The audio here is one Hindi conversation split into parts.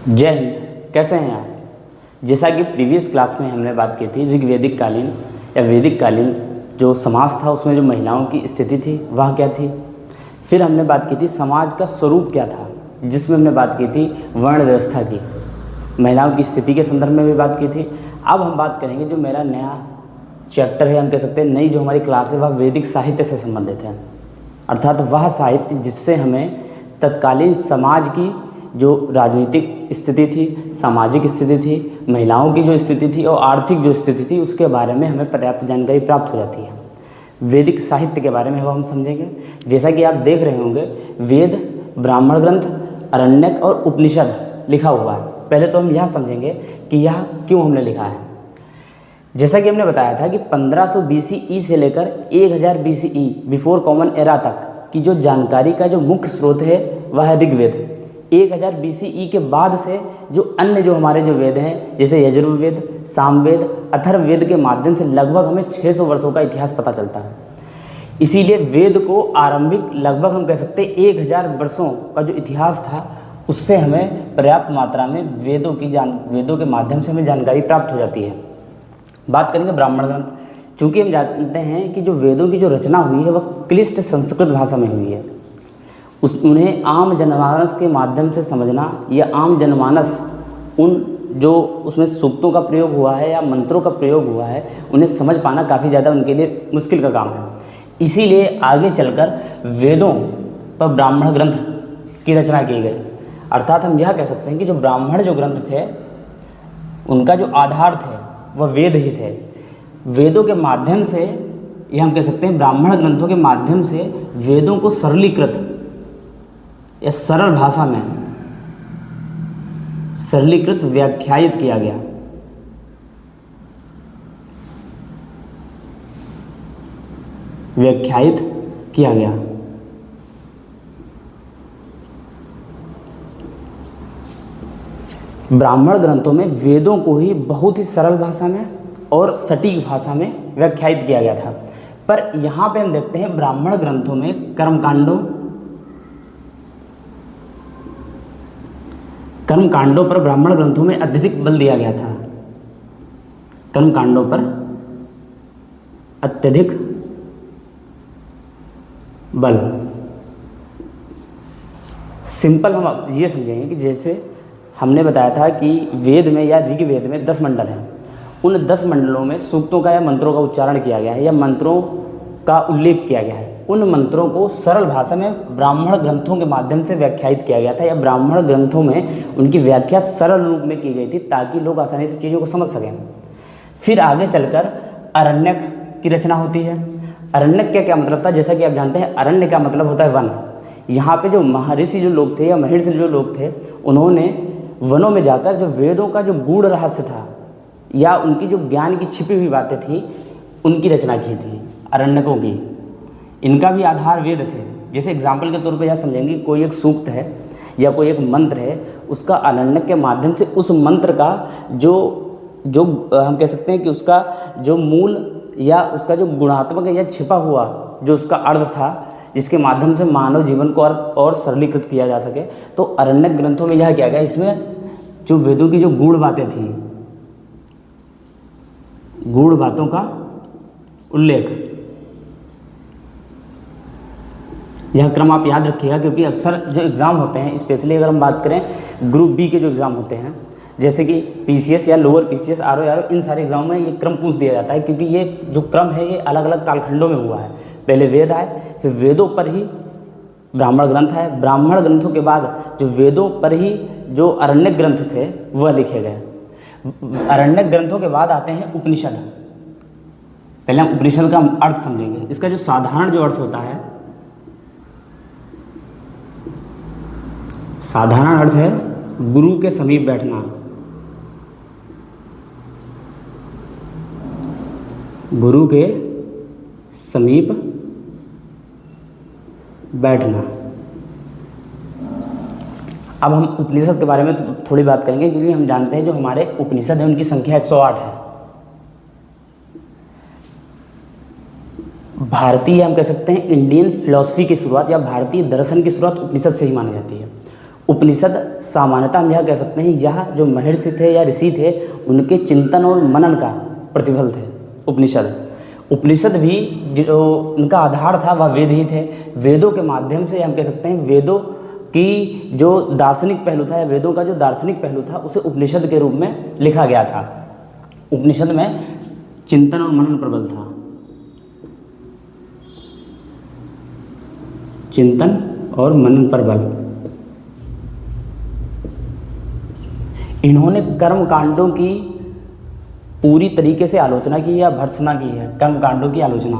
जय हिंद। कैसे हैं आप? जैसा कि प्रीवियस क्लास में हमने बात की थी, ऋग्वैदिक कालीन या वैदिक कालीन जो समाज था उसमें जो महिलाओं की स्थिति थी वह क्या थी। फिर हमने बात की थी समाज का स्वरूप क्या था, जिसमें हमने बात की थी वर्ण व्यवस्था की, महिलाओं की स्थिति के संदर्भ में भी बात की थी। अब हम बात करेंगे जो मेरा नया चैप्टर है, हम कह सकते हैं नई जो हमारी क्लास है, वह वैदिक साहित्य से संबंधित है। अर्थात वह साहित्य जिससे हमें तत्कालीन समाज की जो राजनीतिक स्थिति थी, सामाजिक स्थिति थी, महिलाओं की जो स्थिति थी और आर्थिक जो स्थिति थी उसके बारे में हमें पर्याप्त जानकारी प्राप्त हो जाती है। वैदिक साहित्य के बारे में अब हम समझेंगे। जैसा कि आप देख रहे होंगे, वेद, ब्राह्मण ग्रंथ, अरण्यक और उपनिषद लिखा हुआ है। पहले तो हम यह समझेंगे कि यह क्यों हमने लिखा है। जैसा कि हमने बताया था कि 1500 BCE से लेकर 1000 BCE बिफोर कॉमन एरा तक की जो जानकारी का जो मुख्य स्रोत है वह है ऋग्वेद। 1000 BCE के बाद से जो अन्य जो हमारे जो वेद हैं, जैसे यजुर्वेद, सामवेद, अथर्ववेद के माध्यम से लगभग हमें 600 वर्षों का इतिहास पता चलता है। इसीलिए वेद को आरंभिक लगभग हम कह सकते हैं 1000 वर्षों का जो इतिहास था उससे हमें पर्याप्त मात्रा में वेदों के माध्यम से हमें जानकारी प्राप्त हो जाती है। बात करेंगे ब्राह्मण ग्रंथ। चूँकि हम जानते हैं कि जो वेदों की जो रचना हुई है वह क्लिष्ट संस्कृत भाषा में हुई है। उन्हें आम जनमानस के माध्यम से समझना या आम जनमानस उन जो उसमें सूक्तों का प्रयोग हुआ है या मंत्रों का प्रयोग हुआ है उन्हें समझ पाना काफ़ी ज़्यादा उनके लिए मुश्किल का काम है। इसीलिए आगे चलकर वेदों पर ब्राह्मण ग्रंथ की रचना की गई। अर्थात हम यह कह सकते हैं कि जो ब्राह्मण जो ग्रंथ थे उनका जो आधार थे वह वेद ही थे। वेदों के माध्यम से यह हम कह सकते हैं ब्राह्मण ग्रंथों के माध्यम से वेदों को सरलीकृत या सरल भाषा में सरलीकृत व्याख्यायित किया गया। ब्राह्मण ग्रंथों में वेदों को ही बहुत ही सरल भाषा में और सटीक भाषा में व्याख्यायित किया गया था। पर यहाँ पे हम देखते हैं ब्राह्मण ग्रंथों में कर्मकांडों पर ब्राह्मण ग्रंथों में अत्यधिक बल दिया गया था। कर्मकांडों पर अत्यधिक बल। सिंपल हम ये समझेंगे कि जैसे हमने बताया था कि वेद में या ऋग्वेद में 10 मंडल हैं। उन 10 मंडलों में सूक्तों का या मंत्रों का उच्चारण किया गया है या मंत्रों का उल्लेख किया गया है। उन मंत्रों को सरल भाषा में ब्राह्मण ग्रंथों के माध्यम से व्याख्यायित किया गया था या ब्राह्मण ग्रंथों में उनकी व्याख्या सरल रूप में की गई थी ताकि लोग आसानी से चीज़ों को समझ सकें। फिर आगे चलकर अरण्यक की रचना होती है। अरण्यक का क्या मतलब था? जैसा कि आप जानते हैं अरण्य का मतलब होता है वन। यहाँ पे जो महर्षि जो लोग थे या महर्षि जो लोग थे उन्होंने वनों में जाकर जो वेदों का जो गूढ़ रहस्य था या उनकी जो ज्ञान की छिपी हुई बातें थी उनकी रचना की थी अरण्यकों की। इनका भी आधार वेद थे। जैसे एग्जाम्पल के तौर पे यह समझेंगे कोई एक सूक्त है या कोई एक मंत्र है, उसका अरण्यक के माध्यम से उस मंत्र का जो हम कह सकते हैं कि उसका जो मूल या उसका जो गुणात्मक या छिपा हुआ जो उसका अर्थ था जिसके माध्यम से मानव जीवन को और सरलीकृत किया जा सके, तो अरण्यक ग्रंथों में यह किया गया। इसमें जो वेदों की जो गूढ़ बातें थी, गूढ़ बातों का उल्लेख। यह क्रम आप याद रखिएगा क्योंकि अक्सर जो एग्ज़ाम होते हैं, स्पेशली अगर हम बात करें ग्रुप बी के जो एग्ज़ाम होते हैं जैसे कि PCS या लोअर PCS, RO, इन सारे एग्जामों में ये क्रम पूछ दिया जाता है क्योंकि ये जो क्रम है ये अलग अलग कालखंडों में हुआ है। पहले वेद आए, फिर वेदों पर ही ब्राह्मण ग्रंथ आए, ब्राह्मण ग्रंथों के बाद जो वेदों पर ही जो अरण्यक ग्रंथ थे वह लिखे गए। अरण्यक ग्रंथों के बाद आते हैं उपनिषद। पहले हम उपनिषद का अर्थ समझेंगे। इसका जो साधारण जो अर्थ होता है, साधारण अर्थ है गुरु के समीप बैठना। गुरु के समीप बैठना। अब हम उपनिषद के बारे में थोड़ी बात करेंगे क्योंकि हम जानते हैं जो हमारे उपनिषद हैं उनकी संख्या 108 है। भारतीय हम कह सकते हैं इंडियन फिलॉसफी की शुरुआत या भारतीय दर्शन की शुरुआत उपनिषद से ही मानी जाती है। उपनिषद सामान्यतः हम यह कह सकते हैं यह जो महर्षि थे या ऋषि थे उनके चिंतन और मनन का प्रतिफल थे। उपनिषद भी जो उनका आधार था वह वेद ही थे। वेदों के माध्यम से हम कह सकते हैं वेदों की जो दार्शनिक पहलू था या वेदों का जो दार्शनिक पहलू था उसे उपनिषद के रूप में लिखा गया था। उपनिषद में चिंतन और मनन प्रबल था। चिंतन और मनन प्रबल। इन्होंने कर्म कांडों की पूरी तरीके से आलोचना की या भर्त्सना की है। कर्म कांडों की आलोचना।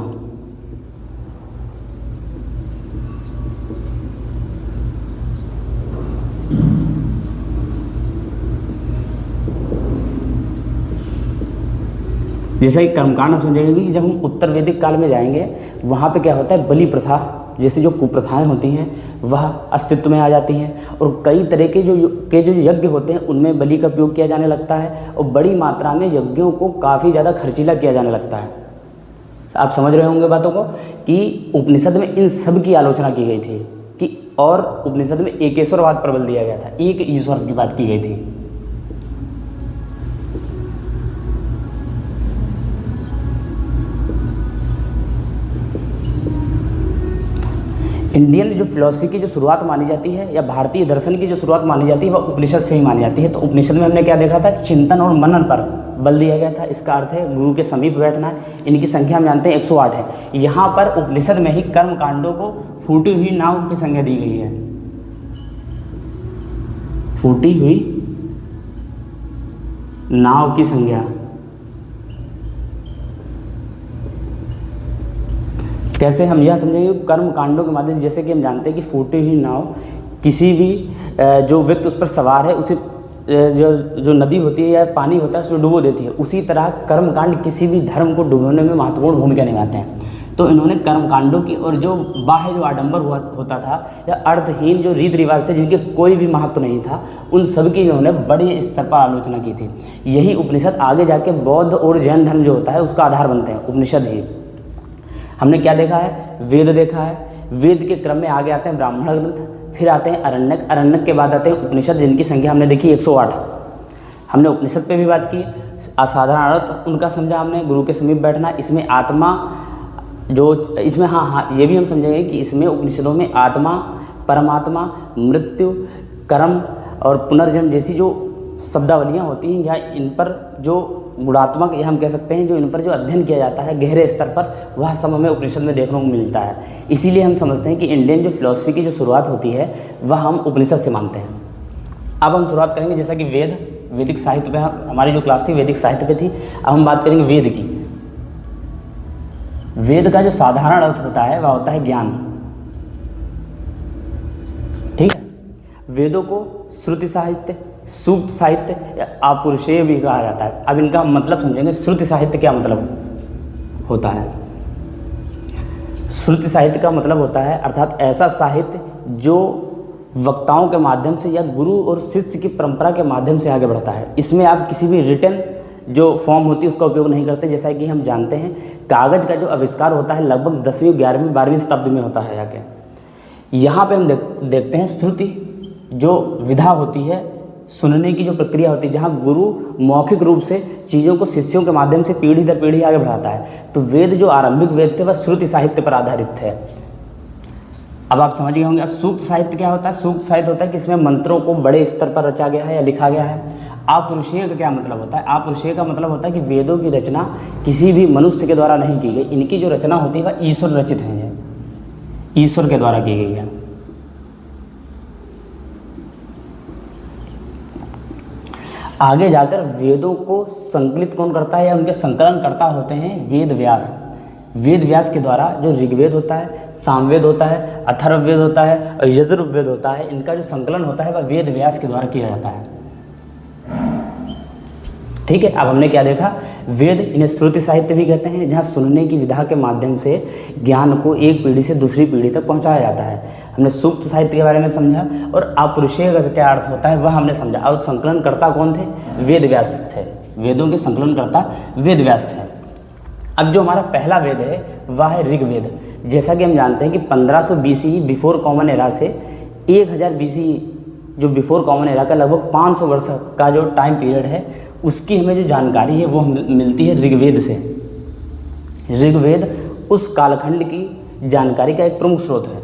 जैसा कि कर्मकांड हम समझेंगे कि जब हम उत्तर वैदिक काल में जाएंगे वहाँ पे क्या होता है, बलि प्रथा जैसी जो कुप्रथाएं होती हैं वह अस्तित्व में आ जाती हैं और कई तरह के जो यज्ञ होते हैं उनमें बलि का उपयोग किया जाने लगता है और बड़ी मात्रा में यज्ञों को काफ़ी ज़्यादा खर्चीला किया जाने लगता है। आप समझ रहे होंगे बातों को कि उपनिषद में इन सब की आलोचना की गई थी कि और उपनिषद में एकेश्वरवाद प्रबल दिया गया था, एक ईश्वर की बात की गई थी। इंडियन जो फिलॉसफी की जो शुरुआत मानी जाती है या भारतीय दर्शन की जो शुरुआत मानी जाती है वह उपनिषद से ही मानी जाती है। तो उपनिषद में हमने क्या देखा था, चिंतन और मनन पर बल दिया गया था। इसका अर्थ है गुरु के समीप बैठना। इनकी संख्या हम जानते हैं 108 है। यहाँ पर उपनिषद में ही कर्म कांडों को फूटी हुई नाव की संज्ञा दी गई है। फूटी हुई नाव की संज्ञा। कैसे हम यह समझेंगे, कर्म कांडों के माध्यम से, जैसे कि हम जानते हैं कि फूटी हुई नाव किसी भी जो व्यक्ति उस पर सवार है उसे जो नदी होती है या पानी होता है उसमें डुबो देती है। उसी तरह कर्म कांड किसी भी धर्म को डुबोने में महत्वपूर्ण भूमिका निभाते हैं। तो इन्होंने कर्म कांडों की और जो बाह्य जो आडंबर होता था या अर्थहीन जो रीति रिवाज थे जिनके कोई भी महत्व नहीं था, उन सब की इन्होंने बड़े स्तर पर आलोचना की थी। यही उपनिषद आगे जाके बौद्ध और जैन धर्म जो होता है उसका आधार बनते हैं, उपनिषद ही। हमने क्या देखा है, वेद देखा है। वेद के क्रम में आगे आते हैं ब्राह्मण ग्रंथ, फिर आते हैं अरण्यक, अरण्यक के बाद आते हैं उपनिषद जिनकी संख्या हमने देखी 108। हमने उपनिषद पे भी बात की। असाधारण अर्थ उनका समझा हमने, गुरु के समीप बैठना। इसमें आत्मा जो इसमें हाँ ये भी हम समझेंगे कि इसमें उपनिषदों में आत्मा, परमात्मा, मृत्यु, कर्म और पुनर्जन्म जैसी जो शब्दावलियाँ होती हैं या इन पर जो गुणात्मक या हम कह सकते हैं जो इन पर जो अध्ययन किया जाता है गहरे स्तर पर, वह सब हमें उपनिषद में देखने को मिलता है। इसीलिए हम समझते हैं कि इंडियन जो फिलॉसफी की जो शुरुआत होती है वह हम उपनिषद से मानते हैं। अब हम शुरुआत करेंगे जैसा कि वैदिक साहित्य पे, हमारी जो क्लास थी वैदिक साहित्य पे थी। अब हम बात करेंगे वेद की। वेद का जो साधारण अर्थ होता है वह होता है ज्ञान। ठीक है। वेदों को श्रुति साहित्य, सूक्त साहित्य या आपुरुषेय भी कहा जाता है। अब इनका मतलब समझेंगे। श्रुति साहित्य क्या मतलब होता है? श्रुति साहित्य का मतलब होता है अर्थात ऐसा साहित्य जो वक्ताओं के माध्यम से या गुरु और शिष्य की परंपरा के माध्यम से आगे बढ़ता है। इसमें आप किसी भी रिटन जो फॉर्म होती है उसका उपयोग नहीं करते। जैसा कि हम जानते हैं कागज़ का जो आविष्कार होता है लगभग 10वीं, 11वीं, 12वीं शताब्दी में होता है आगे। यहाँ पे हम देखते हैं श्रुति जो विधा होती है, सुनने की जो प्रक्रिया होती है, जहाँ गुरु मौखिक रूप से चीज़ों को शिष्यों के माध्यम से पीढ़ी दर पीढ़ी आगे बढ़ाता है। तो वेद जो आरंभिक वेद थे वह श्रुति साहित्य पर आधारित थे। अब आप समझ गए होंगे। अब सूक्त साहित्य क्या होता है? सूक्त साहित्य होता है कि इसमें मंत्रों को बड़े स्तर पर रचा गया है या लिखा गया है। आपुरुषेय का क्या मतलब होता है? आपुरुषेय का मतलब होता है कि वेदों की रचना किसी भी मनुष्य के द्वारा नहीं की गई। इनकी जो रचना होती है वह ईश्वर रचित है, ईश्वर के द्वारा की गई है। आगे जाकर वेदों को संकलित कौन करता है या उनके संकलनकर्ता होते हैं वेद व्यास। वेद व्यास के द्वारा जो ऋग्वेद होता है, सामवेद होता है, अथर्ववेद होता है और यजुर्वेद होता है, इनका जो संकलन होता है वह वेद व्यास के द्वारा किया जाता है। ठीक है। अब हमने क्या देखा? वेद, इन्हें श्रुति साहित्य भी कहते हैं, जहाँ सुनने की विधा के माध्यम से ज्ञान को एक पीढ़ी से दूसरी पीढ़ी तक पहुँचाया जाता है। हमने सूक्त साहित्य के बारे में समझा और आपुरुषेय का क्या अर्थ होता है वह हमने समझा। और संकलनकर्ता कौन थे? वेद व्यास थे। वेदों के संकलनकर्ता वेद व्यास थे। अब जो हमारा पहला वेद है वह है ऋग्वेद। जैसा कि हम जानते हैं कि 1500 BCE बिफोर कॉमन एरा से 1000 BCE जो बिफोर कॉमन एरा का लगभग 500 वर्ष का जो टाइम पीरियड है, उसकी हमें जो जानकारी है वो मिलती है ऋग्वेद से। ऋग्वेद उस कालखंड की जानकारी का एक प्रमुख स्रोत है।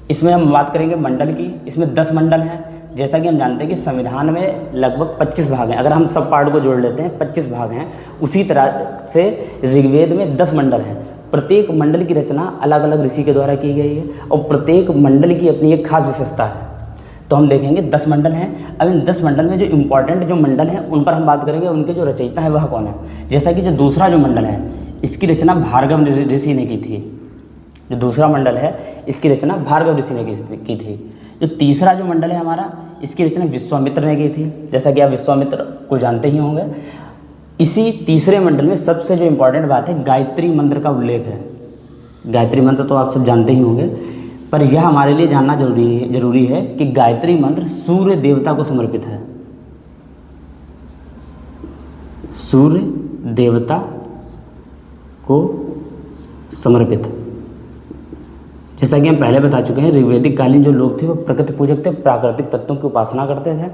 इसमें हम बात करेंगे मंडल की। इसमें 10 मंडल हैं। जैसा कि हम जानते हैं कि संविधान में लगभग 25 भाग हैं। अगर हम सब पार्ट को जोड़ लेते हैं 25 भाग हैं। उसी तरह से ऋग्वेद में 10 मंडल हैं। प्रत्येक मंडल की रचना अलग अलग ऋषि के द्वारा की गई है और प्रत्येक मंडल की अपनी एक खास विशेषता है। तो हम देखेंगे 10 मंडल हैं। अब इन 10 मंडल में जो इम्पोर्टेंट जो मंडल हैं उन पर हम बात करेंगे, उनके जो रचयिता है वह कौन है। जैसा कि जो दूसरा जो मंडल है इसकी रचना भार्गव ऋषि ने की थी। जो दूसरा मंडल है इसकी रचना भार्गव ऋषि ने की थी। जो तीसरा जो मंडल है हमारा, इसकी रचना विश्वामित्र ने की थी। जैसा कि आप विश्वामित्र को जानते ही होंगे। इसी तीसरे मंडल में सबसे जो इम्पोर्टेंट बात है, गायत्री मंत्र का उल्लेख है। गायत्री मंत्र तो आप सब जानते ही होंगे, पर यह हमारे लिए जानना जरूरी है कि गायत्री मंत्र सूर्य देवता को समर्पित है। सूर्य देवता को समर्पित। जैसा कि हम पहले बता चुके हैं, ऋग्वैदिक कालीन जो लोग थे वो प्रकृति पूजक थे, प्राकृतिक तत्वों की उपासना करते थे।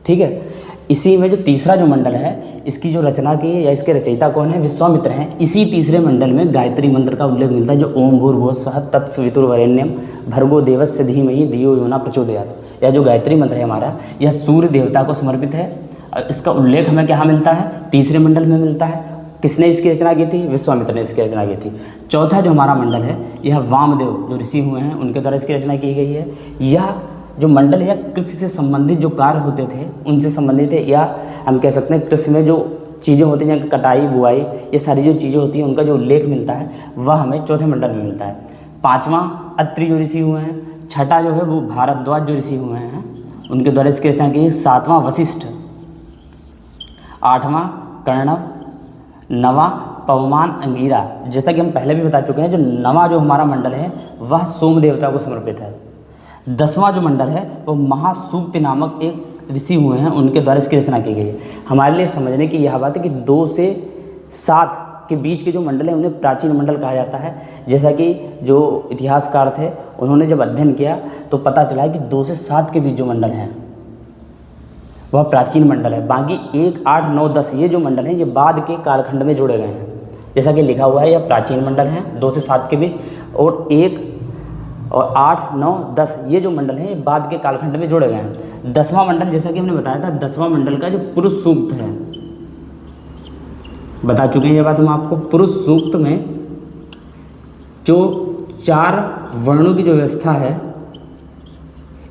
ठीक है। इसी में जो तीसरा जो मंडल है, इसकी जो रचना की या इसके रचयिता कौन है, विश्वामित्र हैं। इसी तीसरे मंडल में गायत्री मंत्र का उल्लेख मिलता है, जो ओम भूर्भुवः स्वः तत्सवितुर्वरेण्यम भर्गो देवस्य धीमहि धियो यो न प्रचोदयात्। यह जो गायत्री मंत्र है हमारा, यह सूर्य देवता को समर्पित है। इसका उल्लेख हमें कहाँ मिलता है, तीसरे मंडल में मिलता है। किसने इसकी रचना की थी, विश्वामित्र ने इसकी रचना की थी। चौथा जो हमारा मंडल है, यह वामदेव जो ऋषि हुए हैं उनके द्वारा इसकी रचना की गई है। यह जो मंडल है कृषि से संबंधित जो कार्य होते थे उनसे संबंधित है, या हम कह सकते हैं कृषि में जो चीज़ें होती हैं, कटाई बुआई, ये सारी जो चीज़ें होती हैं उनका जो उल्लेख मिलता है वह हमें चौथे मंडल में मिलता है। पाँचवां अत्रि जो ऋषि हुए हैं। छठा जो है वो भारद्वाज जो ऋषि हुए हैं, उनके द्वारा इसकी रचना की। सातवां वशिष्ठ। आठवां कर्णव। नवा पवमान अंगीरा। जैसा कि हम पहले भी बता चुके हैं, जो नवा जो हमारा मंडल है वह सोम देवता को समर्पित है। 10वां जो मंडल है वो महासूक्त नामक एक ऋषि हुए हैं, उनके द्वारा इसकी रचना की गई है। हमारे लिए समझने की यह बात है कि 2 से 7 के बीच के जो मंडल है उन्हें प्राचीन मंडल कहा जाता है। जैसा कि जो इतिहासकार थे उन्होंने जब अध्ययन किया तो पता चला कि 2 से 7 के बीच जो मंडल हैं वह प्राचीन मंडल है। बाकी 1, 8, 9, 10 ये जो मंडल हैं ये बाद के कालखंड में जोड़े गए हैं। जैसा कि लिखा हुआ है यह प्राचीन मंडल हैं 2 से 7 के बीच, और 1 और 8, 9, 10 ये जो मंडल हैं ये बाद के कालखंड में जोड़े गए हैं। 10वां मंडल, जैसा कि हमने बताया था, 10वां मंडल का जो पुरुष सूक्त है, बता चुके हैं ये बात हम आपको। पुरुष सूक्त में जो 4 वर्णों की जो व्यवस्था है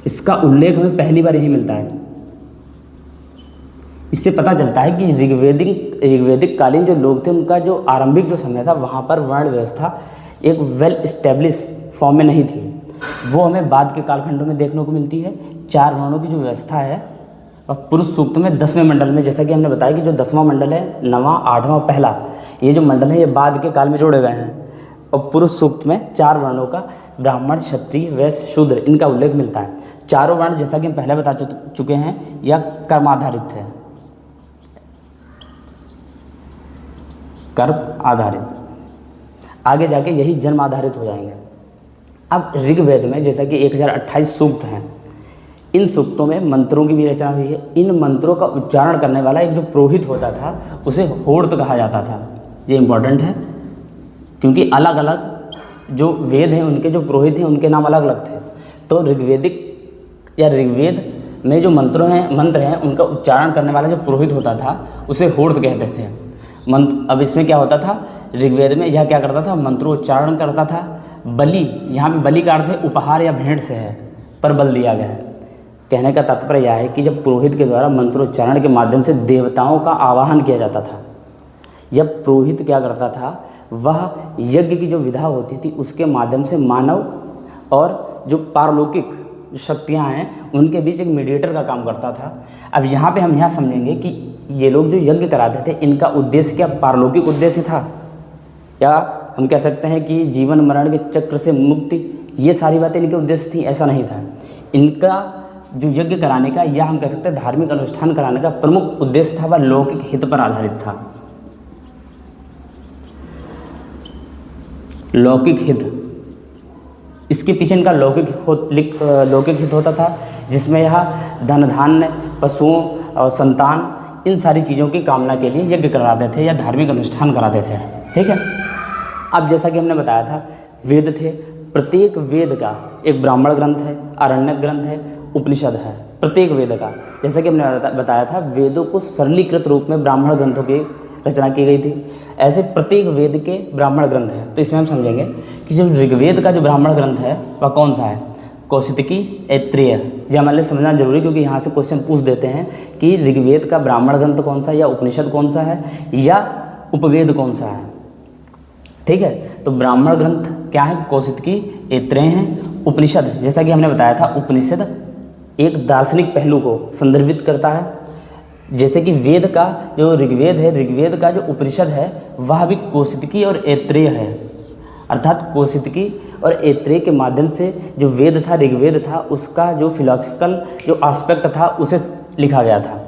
इसका उल्लेख हमें पहली बार यही मिलता है। इससे पता चलता है कि ऋग्वैदिक कालीन जो लोग थे उनका जो आरंभिक जो समय था वहाँ पर वर्ण व्यवस्था एक वेल इस्टेब्लिश फॉर्म में नहीं थी। वो हमें बाद के कालखंडों में देखने को मिलती है। 4 वर्णों की जो व्यवस्था है और पुरुष सूक्त में 10वें मंडल में, जैसा कि हमने बताया कि जो 10वां मंडल है, 9वां, 8वां, पहला, ये जो मंडल है ये बाद के काल में जोड़े गए हैं। और पुरुष सूक्त में 4 वर्णों का ब्राह्मण, क्षत्रिय, वैश्य, शूद्र इनका उल्लेख मिलता है। चारों वर्ण जैसा कि हम पहले बता चुके हैं यह कर्माधारित है, कर्म आधारित। आगे जाके यही जन्म आधारित हो जाएंगे। अब ऋग्वेद में जैसा कि 1028 सूक्त हैं, इन सूक्तों में मंत्रों की भी रचना हुई है। इन मंत्रों का उच्चारण करने वाला एक जो पुरोहित होता था उसे होर्त कहा जाता था। ये इम्पोर्टेंट है क्योंकि अलग अलग जो वेद हैं उनके जो पुरोहित हैं उनके नाम अलग अलग थे। तो ऋग्वेद में जो मंत्र हैं उनका उच्चारण करने वाला जो पुरोहित होता था उसे होर्त कहते थे। अब इसमें क्या होता था, ऋग्वेद में यह क्या करता था, मंत्रोच्चारण करता था। बलि, यहाँ पे बलि का अर्थ है उपहार या भेंट से है, पर बल दिया गया है। कहने का तात्पर्य यह है कि जब पुरोहित के द्वारा मंत्रोच्चारण के माध्यम से देवताओं का आवाहन किया जाता था, जब पुरोहित क्या करता था वह यज्ञ की जो विधा होती थी उसके माध्यम से मानव और जो पारलौकिक जो शक्तियाँ हैं उनके बीच एक मीडिएटर का काम करता था। अब यहाँ पे हम यह समझेंगे कि ये लोग जो यज्ञ कराते थे इनका उद्देश्य क्या पारलौकिक उद्देश्य था, या हम कह सकते हैं कि जीवन मरण के चक्र से मुक्ति, ये सारी बातें इनके उद्देश्य थी? ऐसा नहीं था। इनका जो यज्ञ कराने का या हम कह सकते हैं धार्मिक अनुष्ठान कराने का प्रमुख उद्देश्य था वह लौकिक हित पर आधारित था। लौकिक हित, इसके पीछे इनका लौकिक हित होता था। जिसमें यह धन धान्य, पशुओं और संतान, इन सारी चीज़ों की कामना के लिए यज्ञ कराते थे या धार्मिक अनुष्ठान कराते थे। ठीक है। अब जैसा कि हमने बताया था, वेद थे, प्रत्येक वेद का एक ब्राह्मण ग्रंथ है, आरण्यक ग्रंथ है, उपनिषद है, प्रत्येक वेद का। जैसा कि हमने बताया था, वेदों को सरलीकृत रूप में ब्राह्मण ग्रंथों की रचना की गई थी। ऐसे प्रत्येक वेद के ब्राह्मण ग्रंथ हैं। तो इसमें हम समझेंगे कि जो ऋग्वेद का जो ब्राह्मण ग्रंथ है वह कौन सा है? कौशितकी, ऐत्रेय। ये हमारे लिए समझना जरूरी, क्योंकि यहाँ से क्वेश्चन पूछ देते हैं कि ऋग्वेद का ब्राह्मण ग्रंथ कौन सा है, या उपनिषद कौन सा है, या उपवेद कौन सा है। ठीक है। तो ब्राह्मण ग्रंथ क्या है? कौशितकी, ऐत्रेय हैं। उपनिषद, जैसा कि हमने बताया था, उपनिषद एक दार्शनिक पहलू को संदर्भित करता है। जैसे कि वेद का जो ऋग्वेद है, ऋग्वेद का जो उपनिषद है वह भी कौशितकी और ऐत्रेय है। अर्थात कौशितकी और ऐत्रेय के माध्यम से जो वेद था, ऋग्वेद था, उसका जो फिलॉसफिकल जो एस्पेक्ट था उसे लिखा गया था।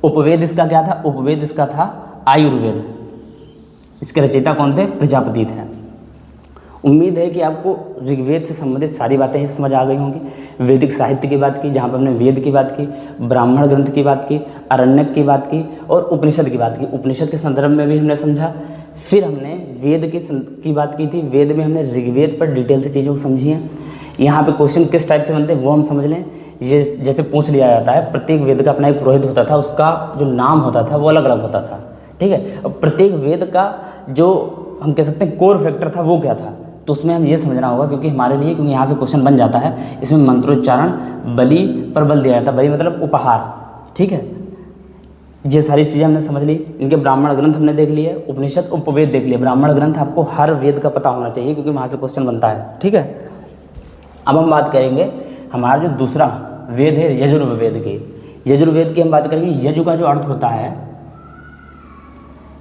उपवेद इसका क्या था? उपवेद इसका था आयुर्वेद। इसके रचयिता कौन थे? प्रजापति थे। उम्मीद है कि आपको ऋग्वेद से संबंधित सारी बातें समझ आ गई होंगी। वैदिक साहित्य की बात की, जहाँ पर हमने वेद की बात की, ब्राह्मण ग्रंथ की बात की, आरण्यक की बात की और उपनिषद की बात की। उपनिषद के संदर्भ में भी हमने समझा। फिर हमने वेद की बात की थी। वेद में हमने ऋग्वेद पर डिटेल से चीज़ों को समझी हैं। यहाँ पे क्वेश्चन किस टाइप से बनते हैं वो हम समझ लें। ये जैसे पूछ लिया जाता है, प्रत्येक वेद का अपना एक पुरोहित होता था, उसका जो नाम होता था वो अलग अलग होता था। ठीक है। अब प्रत्येक वेद का जो हम कह सकते हैं कोर फैक्टर था वो क्या था, तो उसमें हम ये समझना होगा, क्योंकि हमारे लिए, क्योंकि यहाँ से क्वेश्चन बन जाता है। इसमें मंत्रोच्चारण, बलि पर बल दिया जाता है। बलि मतलब उपहार। ठीक है। ये सारी चीज़ें हमने समझ ली। इनके ब्राह्मण ग्रंथ हमने देख लिए, उपनिषद, उपवेद देख लिए। ब्राह्मण ग्रंथ आपको हर वेद का पता होना चाहिए, क्योंकि वहाँ से क्वेश्चन बनता है। ठीक है। अब हम बात करेंगे हमारा जो दूसरा वेद है यजुर्वेद की। यजुर्वेद की हम बात करेंगे। यजु का जो अर्थ होता है,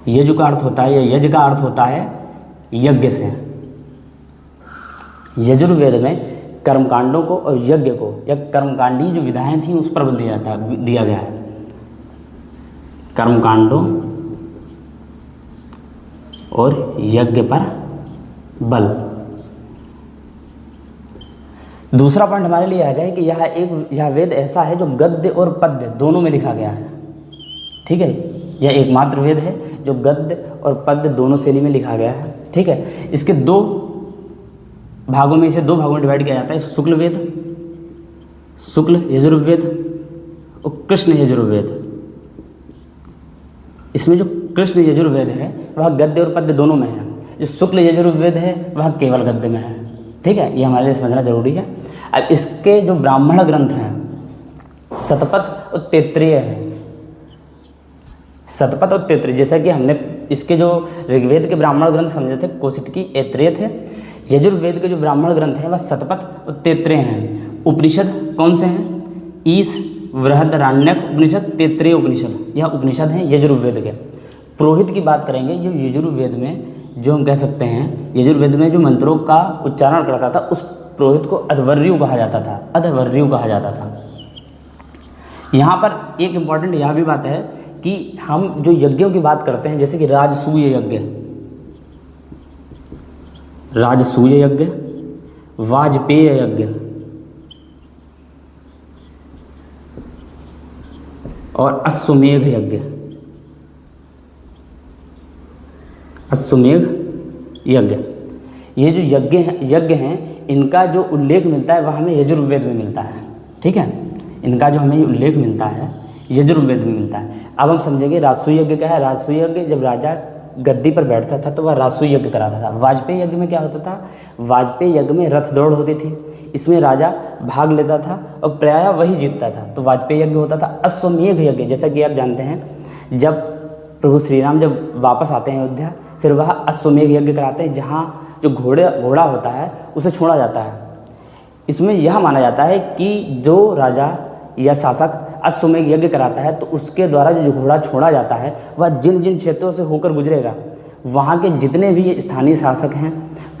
यजु का अर्थ होता है, या यज का अर्थ होता है यज्ञ से। यजुर्वेद में कर्मकांडों को और यज्ञ को, या कर्मकांडी जो विधाएं थी उस पर बल दिया गया है। कर्मकांडों और यज्ञ पर बल। दूसरा पॉइंट हमारे लिए आ जाए कि यह वेद ऐसा है जो गद्य और पद्य दोनों में लिखा गया है। ठीक है। यह एकमात्र वेद है जो गद्य और पद्य दोनों शैली में लिखा गया है। ठीक है। इसके दो भागों में, इसे दो भागों में डिवाइड किया जाता है। शुक्ल वेद, शुक्ल यजुर्वेद और कृष्ण यजुर्वेद। इसमें जो कृष्ण यजुर्वेद है वह गद्य और पद्य दोनों में है। जो शुक्ल यजुर्वेद है वह केवल गद्य में है। ठीक है। ये हमारे लिए समझना जरूरी है। अब इसके जो ब्राह्मण ग्रंथ हैं शतपथ और तैत्तिरीय हैं। शतपथ और तैत्तिरीय, जैसा कि हमने इसके जो ऋग्वेद के ब्राह्मण ग्रंथ समझे थे, कौशितकी, ऐत्रेय थे। यजुर्वेद के जो ब्राह्मण ग्रंथ हैं वह शतपथ और तैत्तिरीय हैं। उपनिषद कौन से हैं? ईश, बृहदारण्यक उपनिषद, तैत्तिरीय उपनिषद, यह उपनिषद हैं यजुर्वेद के। पुरोहित की बात करेंगे। जो यजुर्वेद में जो हम कह सकते हैं, यजुर्वेद में जो मंत्रों का उच्चारण करता था उस पुरोहित को अध्वर्यु कहा जाता था। अध्वर्यु कहा जाता था। यहाँ पर एक इम्पॉर्टेंट यह भी बात है कि हम जो यज्ञों की बात करते हैं, जैसे कि राजसूय यज्ञ, राजसूय यज्ञ, वाजपेय यज्ञ और अश्वमेध यज्ञ। अश्वमेध यज्ञ, ये जो यज्ञ हैं इनका जो उल्लेख मिलता है वह हमें यजुर्वेद में मिलता है। ठीक है। इनका जो हमें उल्लेख मिलता है यजुर्वेद में मिलता है। अब हम समझेंगे राजसूय यज्ञ क्या है। राजसूय यज्ञ, जब राजा गद्दी पर बैठता था तो वह राजसूय यज्ञ कराता था। वाजपेय यज्ञ में क्या होता था? वाजपेय यज्ञ में रथ दौड़ होती थी, इसमें राजा भाग लेता था और प्रायः वही जीतता था, तो वाजपेय यज्ञ होता था। अश्वमेध यज्ञ, जैसा कि आप जानते हैं, जब प्रभु श्री राम जब वापस आते हैं अयोध्या, फिर वह अश्वमेध यज्ञ कराते हैं, जहाँ जो घोड़ा होता है उसे छोड़ा जाता है। इसमें यह माना जाता है कि जो राजा या शासक अश्वमेध यज्ञ कराता है तो उसके द्वारा जो घोड़ा छोड़ा जाता है वह जिन जिन क्षेत्रों से होकर गुजरेगा, वहाँ के जितने भी स्थानीय शासक हैं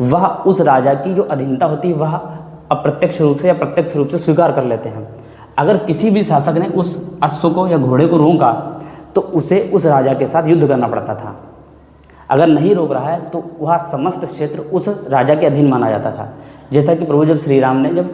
वह उस राजा की जो अधीनता होती है वह अप्रत्यक्ष रूप से या प्रत्यक्ष रूप से स्वीकार कर लेते हैं। अगर किसी भी शासक ने उस अश्व को या घोड़े को रोका तो उसे उस राजा के साथ युद्ध करना पड़ता था। अगर नहीं रोक रहा है तो वह समस्त क्षेत्र उस राजा के अधीन माना जाता था। जैसा कि प्रभु जब श्री राम ने जब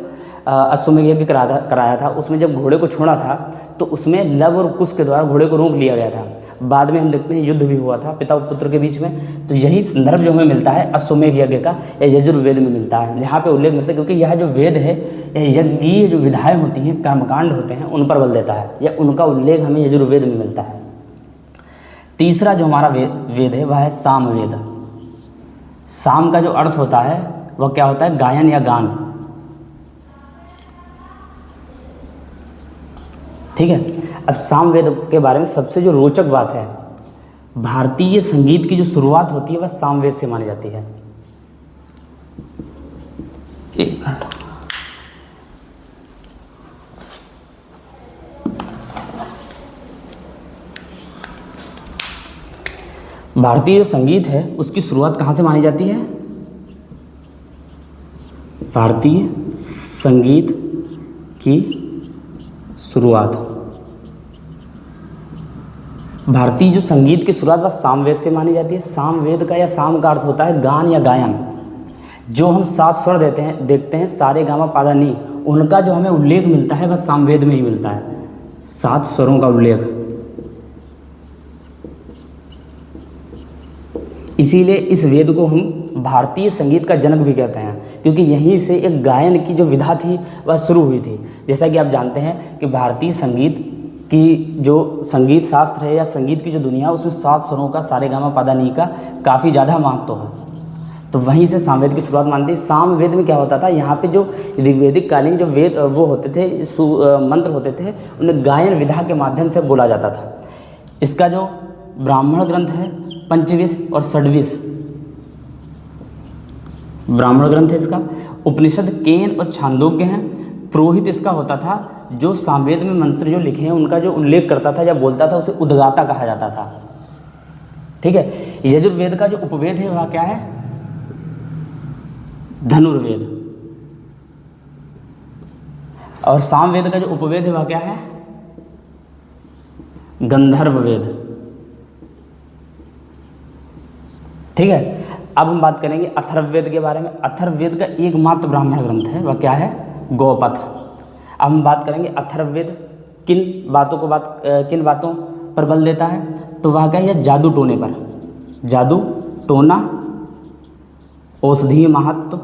अश्वमेध यज्ञ कराया था, उसमें जब घोड़े को छोड़ा था तो उसमें लव और कुश के द्वारा घोड़े को रोक लिया गया था। बाद में हम देखते हैं युद्ध भी हुआ था पिता और पुत्र के बीच में। तो यही संदर्भ जो हमें मिलता है अश्वमेध यज्ञ का या यजुर्वेद में मिलता है, यहाँ पे उल्लेख मिलता है, क्योंकि यह जो वेद है, यह यज्ञीय जो विधाएँ होती हैं, कर्मकांड होते हैं, उन पर बल देता है, या उनका उल्लेख हमें यजुर्वेद में मिलता है। तीसरा जो हमारा वेद है वह है सामवेद। साम का जो अर्थ होता है वह क्या होता है? गायन या गान। ठीक है। अब सामवेद के बारे में सबसे जो रोचक बात है, भारतीय संगीत की जो शुरुआत होती है वह सामवेद से मानी जाती है। एक मिनट। भारतीय जो संगीत है उसकी शुरुआत कहाँ से मानी जाती है? भारतीय संगीत की शुरुआत, भारतीय जो संगीत की शुरुआत वह सामवेद से मानी जाती है। सामवेद का या साम का अर्थ होता है गान या गायन। जो हम 7 स्वर देखते हैं सारे गामा पादा नी, उनका जो हमें उल्लेख मिलता है वह सामवेद में ही मिलता है। 7 स्वरों का उल्लेख। इसीलिए इस वेद को हम भारतीय संगीत का जनक भी कहते हैं, क्योंकि यहीं से एक गायन की जो विधा थी वह शुरू हुई थी। जैसा कि आप जानते हैं कि भारतीय संगीत की जो संगीत शास्त्र है या संगीत की जो दुनिया है उसमें 7 स्वरों का सारे गामा पादा नी का काफ़ी ज़्यादा महत्व है। तो वहीं से सामवेद की शुरुआत मानती है। सामवेद में क्या होता था, यहाँ पे जो ऋग्वेदिक कालीन जो वेद वो होते थे, मंत्र होते थे, उन्हें गायन विधा के माध्यम से बोला जाता था। इसका जो ब्राह्मण ग्रंथ है पंचविश और षड्विश ब्राह्मण ग्रंथ है इसका। उपनिषद केन और छांदोग्य हैं। पुरोहित इसका होता था जो सामवेद में मंत्र जो लिखे हैं उनका जो उल्लेख करता था या बोलता था, उसे उद्गाता कहा जाता था। ठीक है। यजुर्वेद का जो उपवेद है वह क्या है? धनुर्वेद। और सामवेद का जो उपवेद है वह क्या है? गंधर्व वेद। ठीक है। अब हम बात करेंगे अथर्ववेद के बारे में। अथर्ववेद का एकमात्र ब्राह्मण ग्रंथ है, वह क्या है? गौपथ। अब हम बात करेंगे अथर्ववेद किन बातों पर बल देता है, तो वह क्या है? यह जादू टोने पर, जादू टोना, औषधीय महत्व,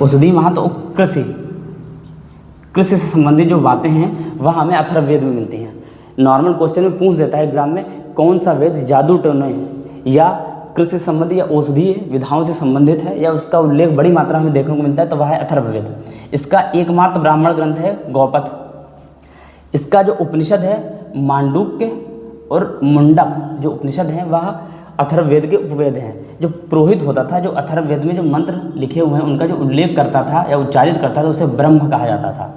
और कृषि से संबंधित जो बातें हैं वह हमें अथर्ववेद में मिलती हैं। नॉर्मल क्वेश्चन में पूछ देता है एग्जाम में, कौन सा वेद जादू टोने या कृषि संबंधी या औषधीय विधाओं से संबंधित है या उसका उल्लेख बड़ी मात्रा में देखने को मिलता है, तो वह है अथर्ववेद। इसका एकमात्र ब्राह्मण ग्रंथ है गौपथ। इसका जो उपनिषद है मांडूक्य और मुंडक जो उपनिषद हैं वह अथर्ववेद के उपवेद हैं। जो पुरोहित होता था, जो अथर्ववेद में जो मंत्र लिखे हुए हैं उनका जो उल्लेख करता था या उच्चारित करता था, उसे ब्रह्म कहा जाता था।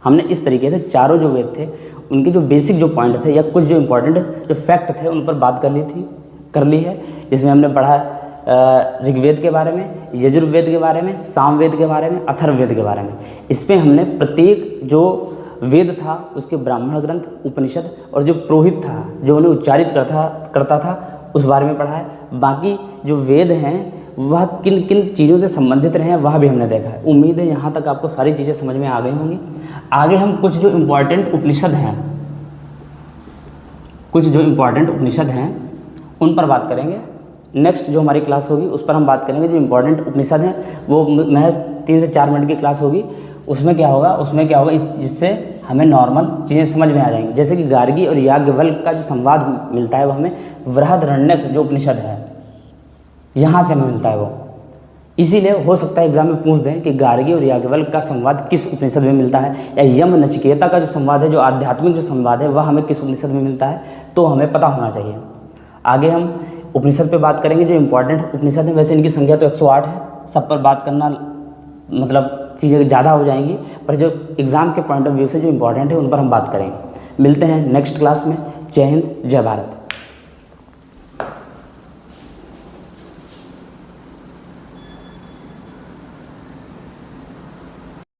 हमने इस तरीके से चारों जो वेद थे उनके जो बेसिक जो पॉइंट थे या कुछ जो इम्पोर्टेंट जो फैक्ट थे उन पर बात कर ली है। इसमें हमने पढ़ा ऋग्वेद के बारे में, यजुर्वेद के बारे में, सामवेद के बारे में, अथर्ववेद के बारे में। इसमें हमने प्रत्येक जो वेद था उसके ब्राह्मण ग्रंथ, उपनिषद और जो पुरोहित था जो उन्हें उच्चारित करता था उस बारे में पढ़ा है। बाकी जो वेद हैं वह किन किन चीज़ों से संबंधित रहे हैं वह भी हमने देखा है। उम्मीद है यहाँ तक आपको सारी चीज़ें समझ में आ गई होंगी। आगे हम कुछ जो इम्पोर्टेंट उपनिषद हैं उन पर बात करेंगे। नेक्स्ट जो हमारी क्लास होगी उस पर हम बात करेंगे। जो इम्पोर्टेंट उपनिषद हैं वो महज 3 से 4 मिनट की क्लास होगी। उसमें क्या होगा जिससे हमें नॉर्मल चीज़ें समझ में आ जाएंगी। जैसे कि गार्गी और याज्ञवल्क्य का जो संवाद मिलता है वो हमें बृहदारण्यक जो उपनिषद है यहाँ से हमें मिलता है वो। इसीलिए हो सकता है एग्जाम में पूछ दें कि गार्गी और याज्ञवल्क्य का संवाद किस उपनिषद में मिलता है, या यम नचिकेता का जो संवाद है, जो आध्यात्मिक जो संवाद है, वह हमें किस उपनिषद में मिलता है, तो हमें पता होना चाहिए। आगे हम उपनिषद पे बात करेंगे जो इम्पोर्टेंट उपनिषद है। वैसे इनकी संख्या तो 108 है, सब पर बात करना मतलब चीज़ें ज़्यादा हो जाएंगी, पर जो एग्ज़ाम के पॉइंट ऑफ व्यू से जो इम्पोर्टेंट है उन पर हम बात करेंगे। मिलते हैं नेक्स्ट क्लास में। जय हिंद, जय भारत।